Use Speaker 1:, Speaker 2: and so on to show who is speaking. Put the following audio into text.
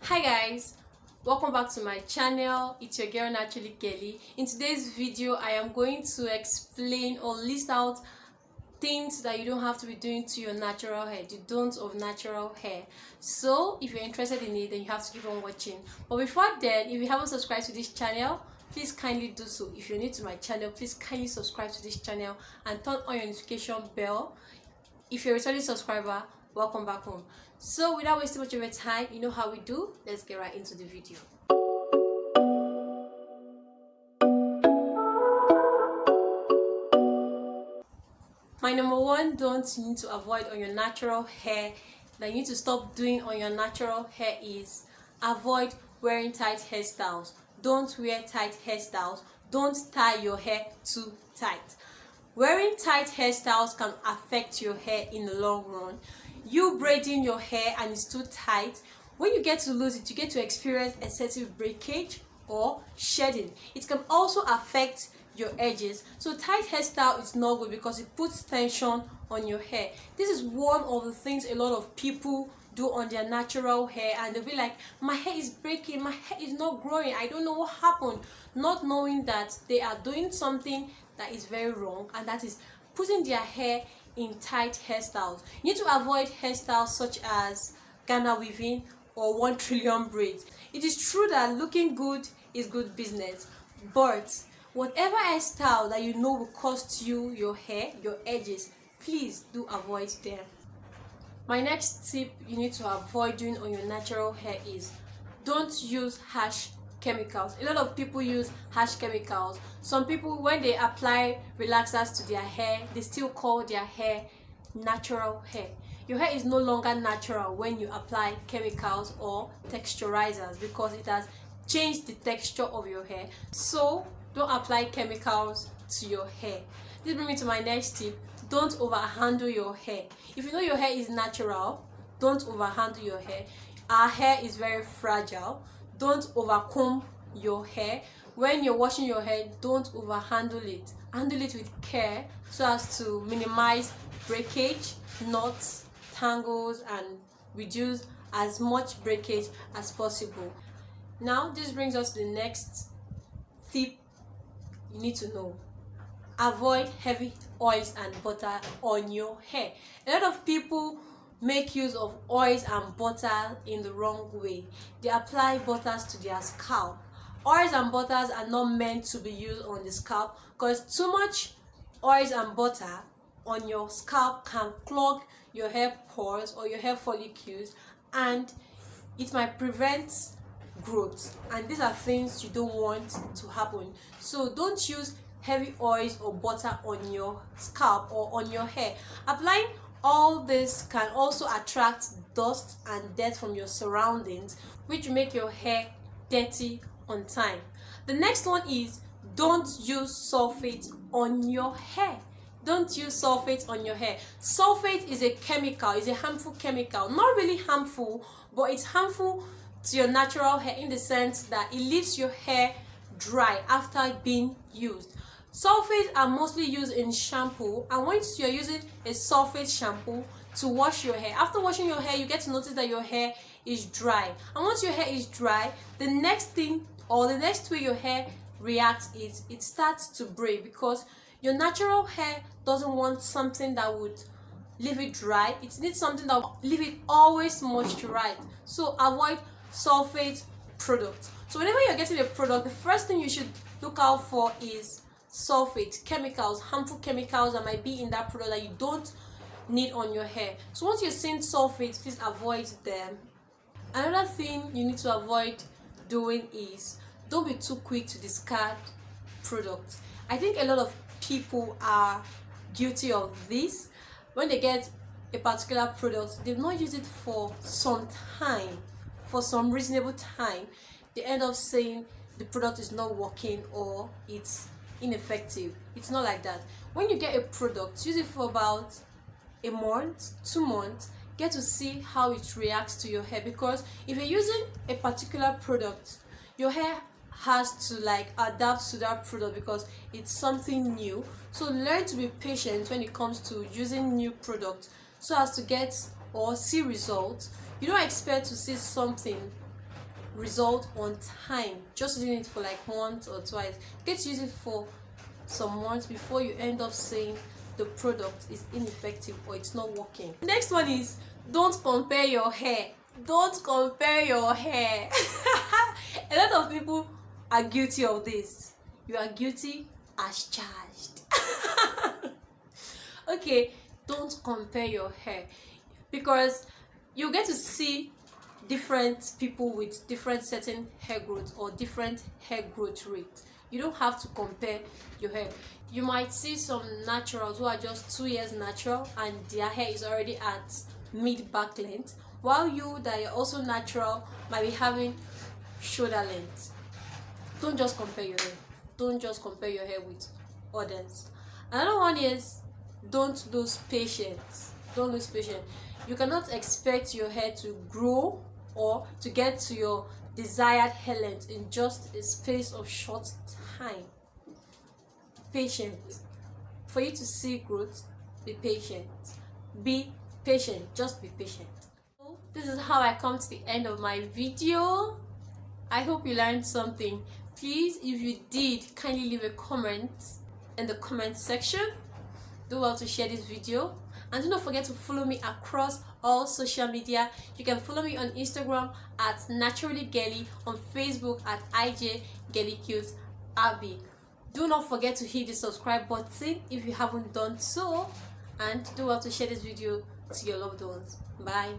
Speaker 1: Hi guys, welcome back to my channel. It's your girl Naturally Kelly. In today's video I am going to explain or list out things that you don't have to be doing to your natural hair, the don'ts of natural hair. So if you're interested in it, then you have to keep on watching. But before then, if you haven't subscribed to this channel, please kindly do so. If you're new to my channel, please kindly subscribe to this channel and turn on your notification bell. If you're a returning subscriber, welcome back home. So without wasting much of your time, you know how we do. Let's get right into the video. My number one don't you need to avoid on your natural hair, that you need to stop doing on your natural hair, is avoid wearing tight hairstyles. Don't wear tight hairstyles. Don't tie your hair too tight. Wearing tight hairstyles can affect your hair in the long run. You braiding your hair and it's too tight, when you get to lose it, you get to experience excessive breakage or shedding. It can also affect your edges. So tight hairstyle is not good because it puts tension on your hair. This is one of the things a lot of people do on their natural hair, and they'll be like, my hair is breaking, my hair is not growing, I don't know what happened, not knowing that they are doing something that is very wrong, and that is putting their hair in tight hairstyles. You need to avoid hairstyles such as Ghana weaving or 1 trillion braids. It is true that looking good is good business, but whatever hairstyle that you know will cost you your hair, your edges, please do avoid them. My next tip you need to avoid doing on your natural hair is don't use harsh chemicals. A lot of people use harsh chemicals. Some people, when they apply relaxers to their hair, they still call their hair natural hair. Your hair is no longer natural when you apply chemicals or texturizers, because it has changed the texture of your hair. So don't apply chemicals to your hair. This brings me to my next tip. Don't overhandle your hair. If you know your hair is natural, don't overhandle your hair. Our hair is very fragile. Don't overcomb your hair. When you're washing your hair, don't overhandle it. Handle it with care so as to minimize breakage, knots, tangles, and reduce as much breakage as possible. Now this brings us to the next tip you need to know. Avoid heavy oils and butter on your hair. A lot of people make use of oils and butter in the wrong way. They apply butters to their scalp. Oils and butters are not meant to be used on the scalp, because too much oils and butter on your scalp can clog your hair pores or your hair follicles, and it might prevent growth, and these are things you don't want to happen. So don't use heavy oils or butter on your scalp or on your hair. Applying all this can also attract dust and dirt from your surroundings, which will make your hair dirty on time. The next one is don't use sulfate on your hair. Don't use sulfate on your hair. Sulfate is a chemical, it's a harmful chemical. Not really harmful, but it's harmful to your natural hair in the sense that it leaves your hair dry after being used. Sulfates are mostly used in shampoo, and once you're using a sulfate shampoo to wash your hair, after washing your hair, you get to notice that your hair is dry. And once your hair is dry, the next thing or the next way your hair reacts is it starts to break, because your natural hair doesn't want something that would leave it dry. It needs something that will leave it always moisturized. So avoid sulfate products. So whenever you're getting a product, the first thing you should look out for is sulfate chemicals, harmful chemicals that might be in that product that you don't need on your hair. So once you're seeing sulfates, please avoid them. Another thing you need to avoid doing is don't be too quick to discard products. I think a lot of people are guilty of this. When they get a particular product, they've not used it for some time, for some reasonable time, they end up saying the product is not working or it's ineffective. It's not like that. When you get a product, use it for about a month, 2 months, get to see how it reacts to your hair, because if you're using a particular product, your hair has to adapt to that product because it's something new. So learn to be patient when it comes to using new products so as to get or see results. You don't expect to see something result on time. Just using it for like once or twice. Get to use it for some months before you end up saying the product is ineffective or it's not working. The next one is, don't compare your hair. Don't compare your hair. A lot of people are guilty of this. You are guilty as charged. Okay, don't compare your hair, because you get to see different people with different certain hair growth or different hair growth rate. You don't have to compare your hair. You might see some naturals who are just 2 years natural and their hair is already at mid back length, while you that are also natural might be having shoulder length. Don't just compare your hair. Don't just compare your hair with others. Another one is, don't lose patience. Don't lose patience. You cannot expect your hair to grow or to get to your desired hair length in just a space of short time. Patient. For you to see growth, be patient. Be patient. Just be patient. This is how I come to the end of my video. I hope you learned something. Please, if you did, kindly leave a comment in the comment section. Do well to share this video, and do not forget to follow me across all social media. You can follow me on Instagram at naturallygirly, on Facebook at ijgirlycuteabby. Do not forget to hit the subscribe button if you haven't done so, and do well to share this video to your loved ones. Bye.